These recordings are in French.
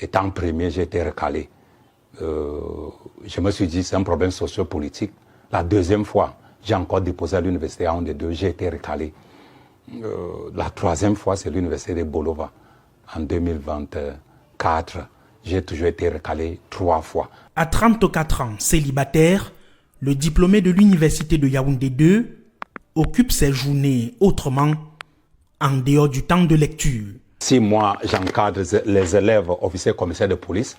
étant premier, j'ai été recalé. Je me suis dit, c'est un problème sociopolitique. La deuxième fois, j'ai encore déposé à l'université en D2, j'ai été recalé. La troisième fois, c'est l'université de Bolova. En 2024, j'ai toujours été recalé 3 fois. À 34 ans, célibataire, le diplômé de l'université de Yaoundé 2 occupe ses journées autrement, en dehors du temps de lecture. Si moi, j'encadre les élèves officiers commissaires de police,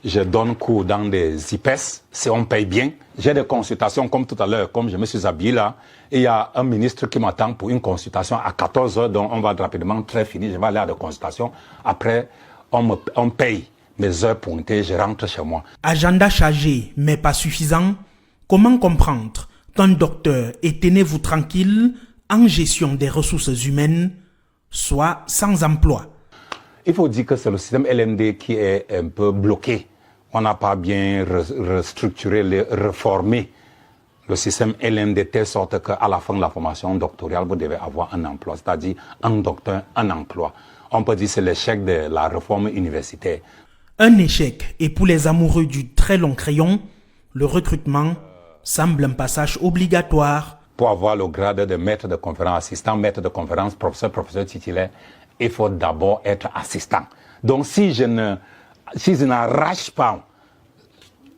je donne cours dans des IPES, si on paye bien. J'ai des consultations comme tout à l'heure, comme je me suis habillé là. Et il y a un ministre qui m'attend pour une consultation à 14 h, donc on va rapidement, très fini, je vais aller à des consultations. Après, on paye mes heures pointées, je rentre chez moi. Agenda chargé, mais pas suffisant. Comment comprendre qu'un docteur est tenez-vous tranquille en gestion des ressources humaines, soit sans emploi? Il faut dire que c'est le système LMD qui est un peu bloqué. On n'a pas bien restructuré, reformé le système LMD de telle sorte qu'à la fin de la formation doctorale, vous devez avoir un emploi, c'est-à-dire un docteur, un emploi. On peut dire que c'est l'échec de la réforme universitaire. Un échec, et pour les amoureux du très long crayon, le recrutement semble un passage obligatoire. Pour avoir le grade de maître de conférence, assistant maître de conférence, professeur titulaire, il faut d'abord être assistant. Donc si je n'arrache pas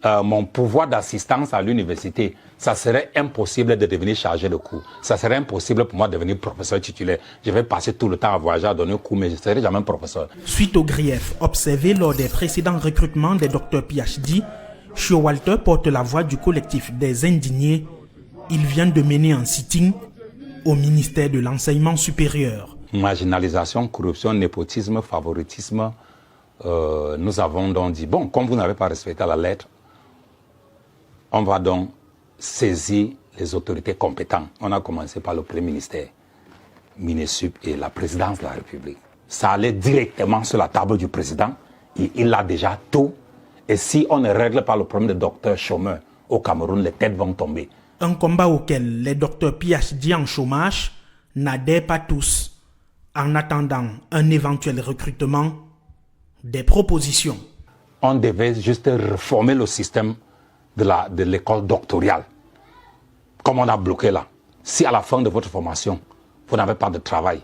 mon pouvoir d'assistance à l'université, ça serait impossible de devenir chargé de cours. Ça serait impossible pour moi de devenir professeur titulaire. Je vais passer tout le temps à voyager, à donner cours, mais je ne serai jamais professeur. Suite aux griefs observés lors des précédents recrutements des docteurs PhD, Chio Walter porte la voix du collectif des indignés. Il vient de mener un sitting au ministère de l'Enseignement supérieur. Marginalisation, corruption, népotisme, favoritisme. Nous avons donc dit, bon, comme vous n'avez pas respecté la lettre, on va donc saisir les autorités compétentes. On a commencé par le Premier ministère, Minesup et la présidence de la République. Ça allait directement sur la table du président. Et il a déjà tout. Et si on ne règle pas le problème des docteurs chômeurs au Cameroun, les têtes vont tomber. Un combat auquel les docteurs PhD en chômage n'adhèrent pas tous. En attendant un éventuel recrutement, des propositions. On devait juste réformer le système de l'école doctorale. Comme on a bloqué là. Si à la fin de votre formation, vous n'avez pas de travail,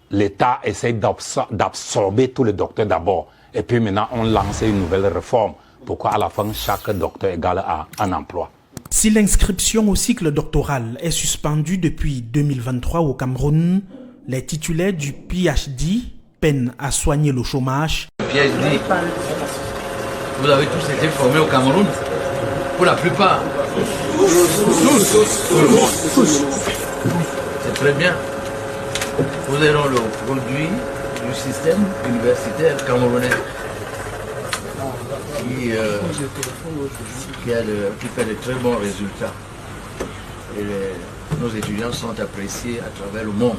l'État essaie d'absorber tous les docteurs d'abord. Et puis maintenant, on lance une nouvelle réforme. Pourquoi à la fin, chaque docteur égale à un emploi. Si l'inscription au cycle doctoral est suspendue depuis 2023 au Cameroun, les titulaires du PhD peinent à soigner le chômage. PhD, vous avez tous été formés au Cameroun? Pour la plupart. Tous. C'est très bien. Vous êtes le produit du système universitaire camerounais qui fait de très bons résultats. Et nos étudiants sont appréciés à travers le monde.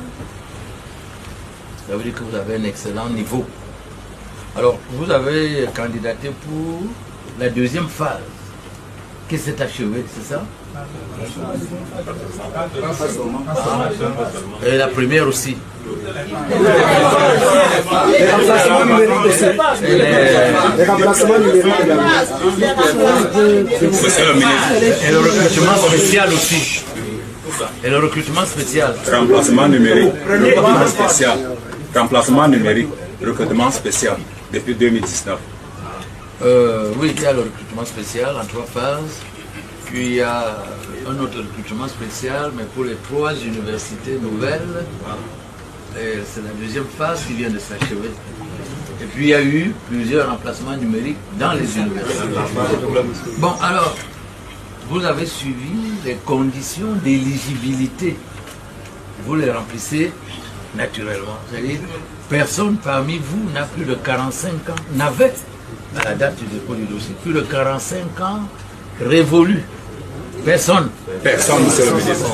Ça veut dire que vous avez un excellent niveau. Alors, vous avez candidaté pour la deuxième phase qui s'est achevée, c'est ça? Et la première aussi. Les remplacements numériques. Et le recrutement spécial aussi. Et le recrutement spécial. Remplacement numérique, recrutement spécial. Remplacement numérique, recrutement spécial depuis 2019. Oui, il y a le recrutement spécial en 3 phases. Puis il y a un autre recrutement spécial, mais pour les 3 universités nouvelles. C'est la deuxième phase qui vient de s'achever. Et puis il y a eu plusieurs remplacements numériques dans les universités. Bon, alors, vous avez suivi les conditions d'éligibilité. Vous les remplissez naturellement. C'est-à-dire, personne parmi vous n'a plus de 45 ans, n'avait, à la date du dépôt du dossier, plus de 45 ans révolus. Personne. Personne, monsieur le ministre.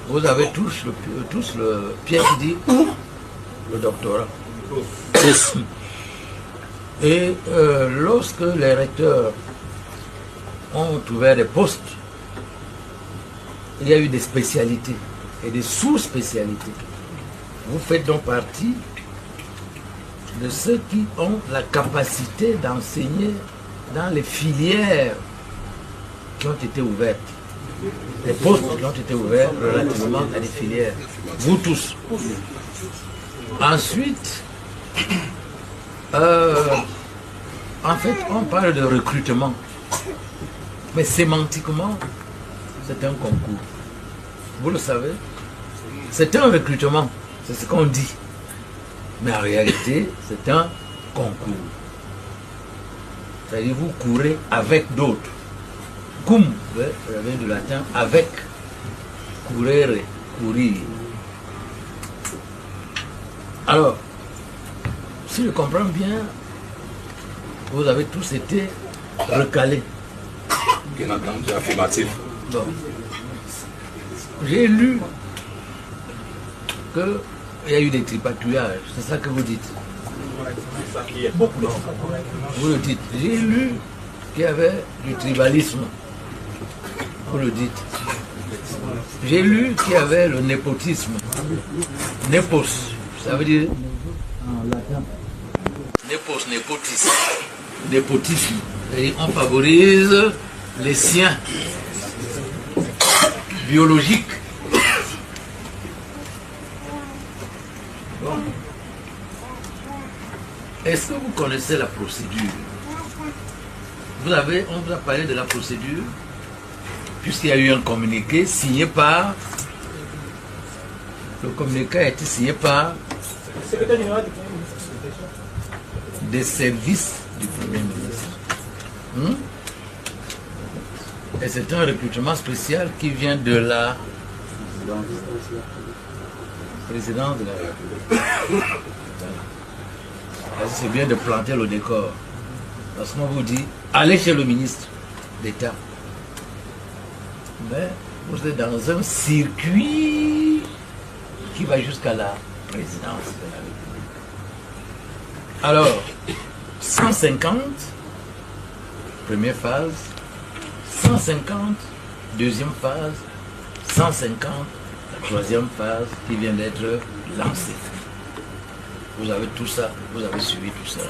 Vous avez tous le PhD ou le doctorat. Et lorsque les recteurs ont ouvert des postes, il y a eu des spécialités et des sous-spécialités. Vous faites donc partie de ceux qui ont la capacité d'enseigner dans les filières qui ont été ouvertes. Les postes qui ont été ouverts relativement à des filières. Vous tous. Ensuite, en fait, on parle de recrutement. Mais sémantiquement, c'est un concours. Vous le savez, c'est un recrutement. C'est ce qu'on dit. Mais en réalité, c'est un concours. C'est-à-dire vous courez avec d'autres. Cum, ça vient du latin, avec. Courere, courir. Alors, si je comprends bien, vous avez tous été recalés. Bien entendu, affirmatif. Bon. J'ai lu qu'il y a eu des tripatouillages, c'est ça que vous dites. Vous le dites. J'ai lu qu'il y avait du tribalisme. Vous le dites. J'ai lu qu'il y avait le népotisme. Népos, ça veut dire en latin. Népos, népotisme. Népotisme. Et on favorise les siens biologiques. Bon. Est-ce que vous connaissez la procédure? On vous a parlé de la procédure, puisqu'il y a eu un communiqué signé par... Le communiqué a été signé par des services du Premier ministre. Et c'est un recrutement spécial qui vient de la présidence de la République. C'est bien de planter le décor. Parce qu'on vous dit, allez chez le ministre d'État. Mais vous êtes dans un circuit qui va jusqu'à la présidence de la République. Alors, 150, première phase, 150, deuxième phase, 150, la troisième phase qui vient d'être lancée. Vous avez tout ça, vous avez suivi tout ça.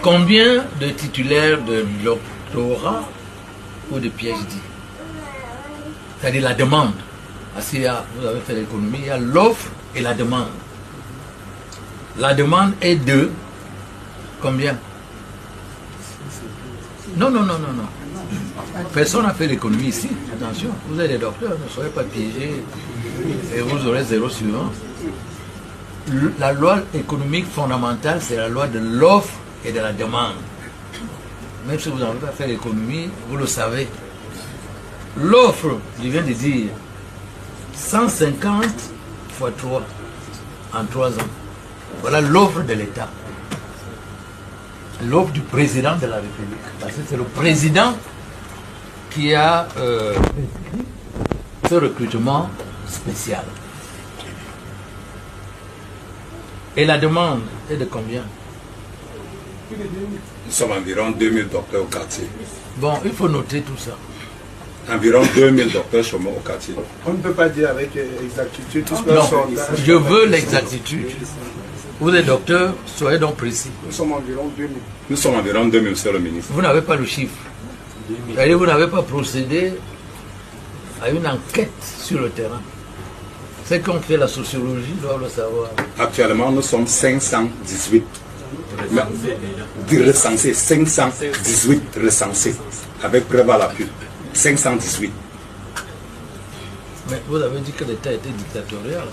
Combien de titulaires de doctorat ou de PhD? C'est-à-dire la demande. Parce qu'il y a, vous avez fait l'économie, il y a l'offre et la demande. La demande est de combien? Non. Personne n'a fait l'économie ici. Attention, vous êtes des docteurs, ne soyez pas piégés et vous aurez 0 suivant. La loi économique fondamentale, c'est la loi de l'offre et de la demande. Même si vous n'avez pas fait l'économie, vous le savez. L'offre, je viens de dire, 150 fois 3 en 3 ans. Voilà l'offre de l'État. L'offre du président de la République. Parce que c'est le président qui a ce recrutement spécial. Et la demande est de combien? Nous sommes environ 2000 docteurs au quartier. Bon, il faut noter tout ça. Environ 2000 docteurs chômeurs au quartier. On ne peut pas dire avec exactitude tout ce qu'on Non, sort. je veux l'exactitude. Vous êtes docteur, soyez donc précis. Nous sommes environ 2000. Nous sommes environ 2000, monsieur le ministre. Vous n'avez pas le chiffre. C'est-à-dire vous n'avez pas procédé à une enquête sur le terrain. Ceux qui ont fait la sociologie doivent le savoir. Actuellement, nous sommes 518 recensés, 518 recensés, avec preuve à l'appui. 518. Mais vous avez dit que l'État était dictatorial.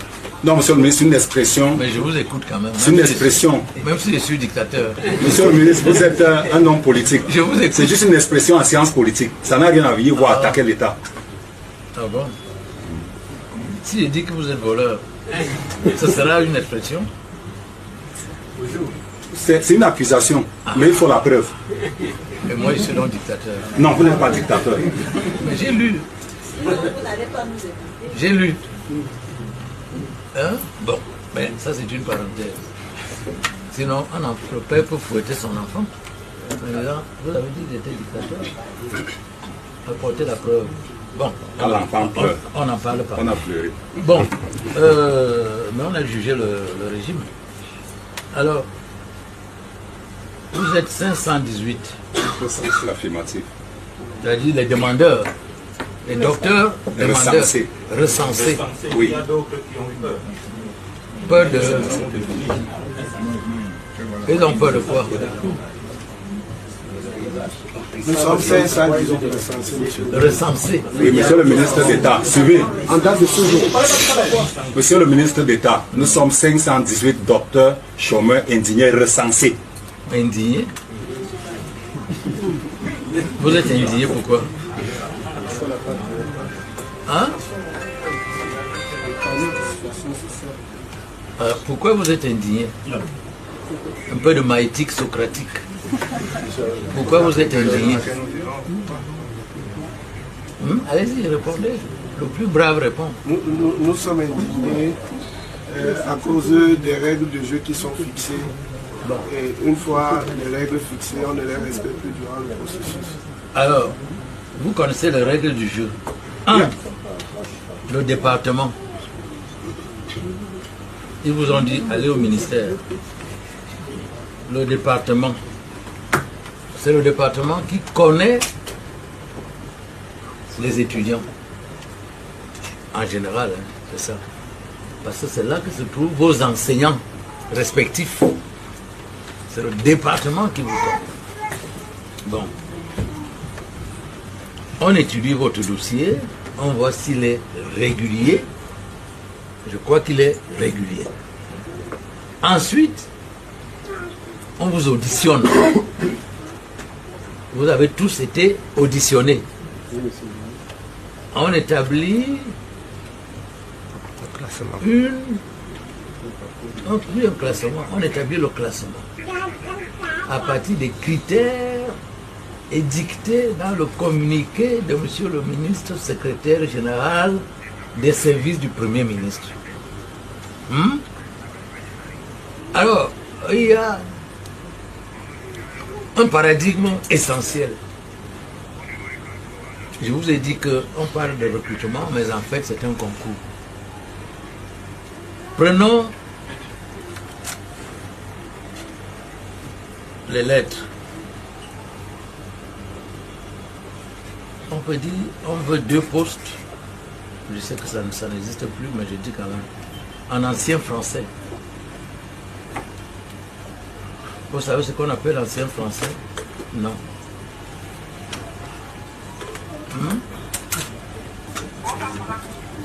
Non, monsieur le ministre, c'est une expression. Mais je vous écoute quand même. C'est une expression. Même si je suis dictateur. Monsieur le ministre, vous êtes un homme politique. Je vous écoute. C'est juste une expression en sciences politiques. Ça n'a rien à voir à attaquer l'État. Ah bon? Si je dis que vous êtes voleur, ce sera une expression? C'est une accusation, mais il faut la preuve. Et moi, je suis donc dictateur. Non, vous n'êtes pas dictateur. Mais j'ai lu. J'ai lu. Hein? Bon, mais ça c'est une parenthèse. Sinon, le père peut fouetter son enfant. Mais là, vous avez dit qu'il était dictateur. Apportez la preuve. Bon, Quand l'enfant pleure, on n'en parle pas. on a pleuré. Bon, mais on a jugé le régime. Alors, vous êtes 518. C'est l'affirmatif. C'est-à-dire les demandeurs. Les docteurs demandeurs. Recensés. Recensés. Oui. Peur de... Ils ont peur de quoi? Nous sommes 500, disons, recensés, monsieur. Recensés. Oui, monsieur le ministre d'État, suivez. En date de ce jour. Monsieur le ministre d'État, nous sommes 518 docteurs, chômeurs, indignés, recensés. Indignés. Vous êtes indigné pourquoi? Hein? Alors, pourquoi vous êtes indigné? Un peu de maïtique socratique. Pourquoi vous êtes indigné? Allez-y, répondez. Le plus brave répond. Nous sommes indignés à cause des règles de jeu qui sont fixées. Et une fois les règles fixées, on ne les respecte plus durant le processus. Alors, vous connaissez les règles du jeu. 1. Le département. Ils vous ont dit, allez au ministère. Le département. C'est le département qui connaît les étudiants. En général, hein, c'est ça. Parce que c'est là que se trouvent vos enseignants respectifs. C'est le département qui vous connaît. Bon. On étudie votre dossier, on voit s'il est régulier. Je crois qu'il est régulier. Ensuite, on vous auditionne. Vous avez tous été auditionnés. On établit un classement. On établit le classement à partir des critères édictés dans le communiqué de Monsieur le ministre secrétaire général des services du Premier ministre. Alors, il y a un paradigme essentiel. Je vous ai dit qu'on parle de recrutement, mais en fait c'est un concours. Prenons les lettres. On peut dire, on veut 2 postes. Je sais que ça n'existe plus, mais je dis quand même. En ancien français. Vous savez ce qu'on appelle ancien français? Non.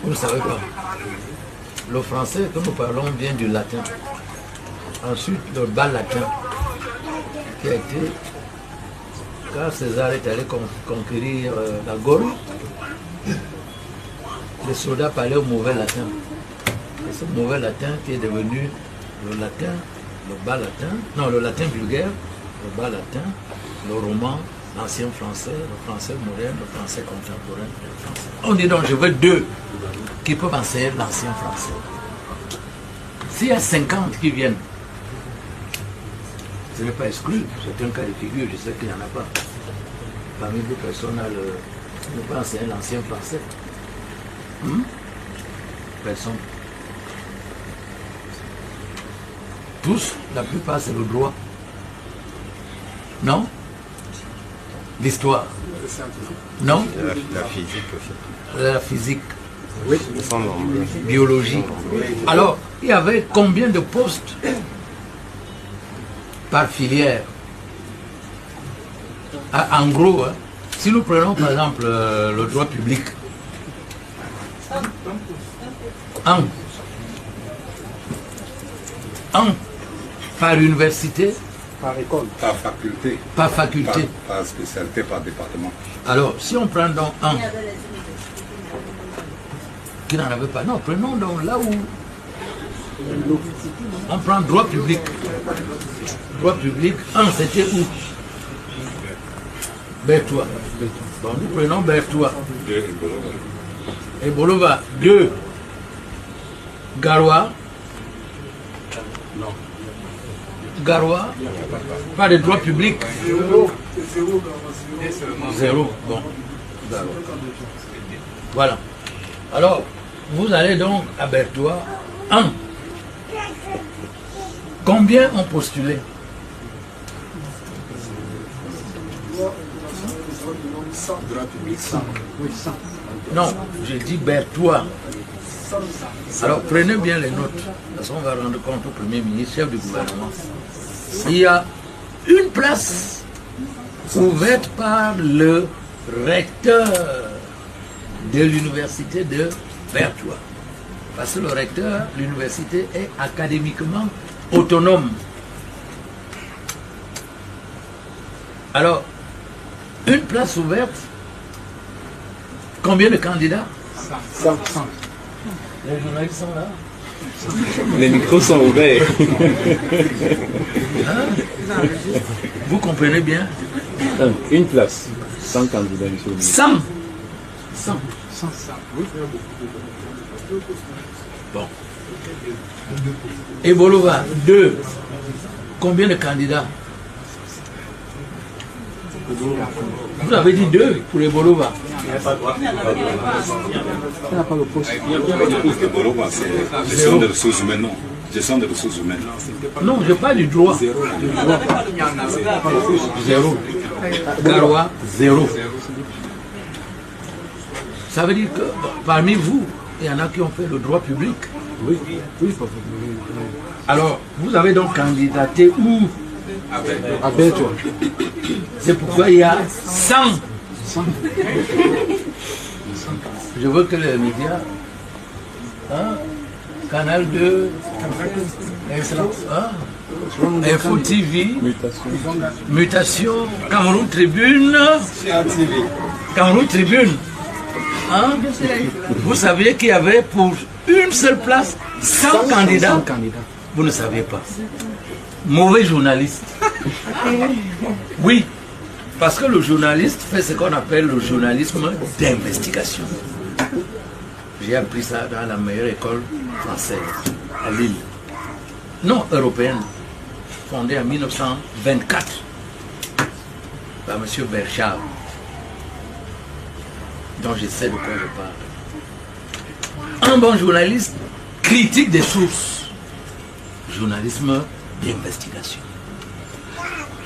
Vous ne savez pas. Le français que nous parlons vient du latin. Ensuite, le bas latin, qui a été, quand César est allé conquérir la Gaule, les soldats parlaient au mauvais latin. Et ce mauvais latin qui est devenu le latin, le bas latin, non, le latin vulgaire, le bas latin, le roman, l'ancien français, le français moderne, le français contemporain. Le français. On dit donc, je veux 2 qui peuvent enseigner l'ancien français. S'il y a 50 qui viennent, ce n'est pas exclu, c'est un cas de figure, je sais qu'il n'y en a pas. Parmi les personnes qui ne peuvent pas enseigner l'ancien français. Personne. Tous, la plupart, c'est le droit. Non? L'histoire. Non? La physique aussi. La physique. Oui. Biologie. Alors, il y avait combien de postes par filière? En gros, hein, si nous prenons par exemple le droit public, un par université, Par école. Par faculté. par faculté. Par spécialité, par département. Alors, si on prend donc un qui n'en avait pas, non, prenons donc là où on prend droit public. Droit public, un, c'était où? Berthois. Bon, nous prenons Berthois. Et Bolova, 2. Garoua. Non. Garoua. Pas de droit public. 0. Bon. Garoua. Voilà. Alors, vous allez donc à Berthois. 1. Combien ont postulé? Non, je dis Berthois. Alors prenez bien les notes, parce qu'on va rendre compte au Premier ministre, chef du gouvernement. Il y a une place ouverte par le recteur de l'université de Berthois. Parce que le recteur, l'université est académiquement autonome. Alors, une place ouverte, combien de candidats? 100. Les journalistes sont là. Les micros sont ouverts. Hein? Vous comprenez bien? Une place, 100 candidats, monsieur le ministre. 100. Bon. Et Bolova, 2. Combien de candidats? Vous avez dit 2 pour les Bolova. Bolova, c'est gestion des ressources humaines, non. Gestion des ressources humaines. Non, je parle du droit. 0. Garoua, 0. Ça veut dire que parmi vous, il y en a qui ont fait le droit public. Oui. Alors, vous avez donc candidaté où? À Berthois. C'est pourquoi il y a 100. Je veux que les médias, hein, Canal 2, Info TV, Mutation, Cameroun Tribune, hein, vous saviez qu'il y avait pour une seule place 100 candidats. Vous ne saviez pas. Mauvais journaliste. Oui, parce que le journaliste fait ce qu'on appelle le journalisme d'investigation. J'ai appris ça dans la meilleure école française, à Lille. Non, européenne, fondée en 1924 par M. Berchard, dont je sais de quoi je parle. Un bon journaliste critique des sources. Journalisme d'investigation.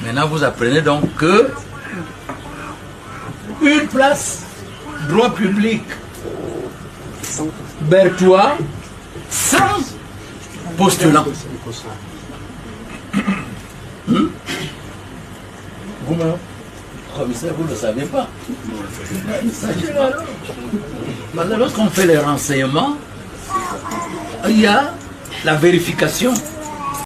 Maintenant, vous apprenez donc que une place, droit public, Berthois, 100 postulants. Vous-même, commissaire, vous ne le savez pas. Sachez-le alors. Parce que lorsqu'on fait les renseignements, il y a la vérification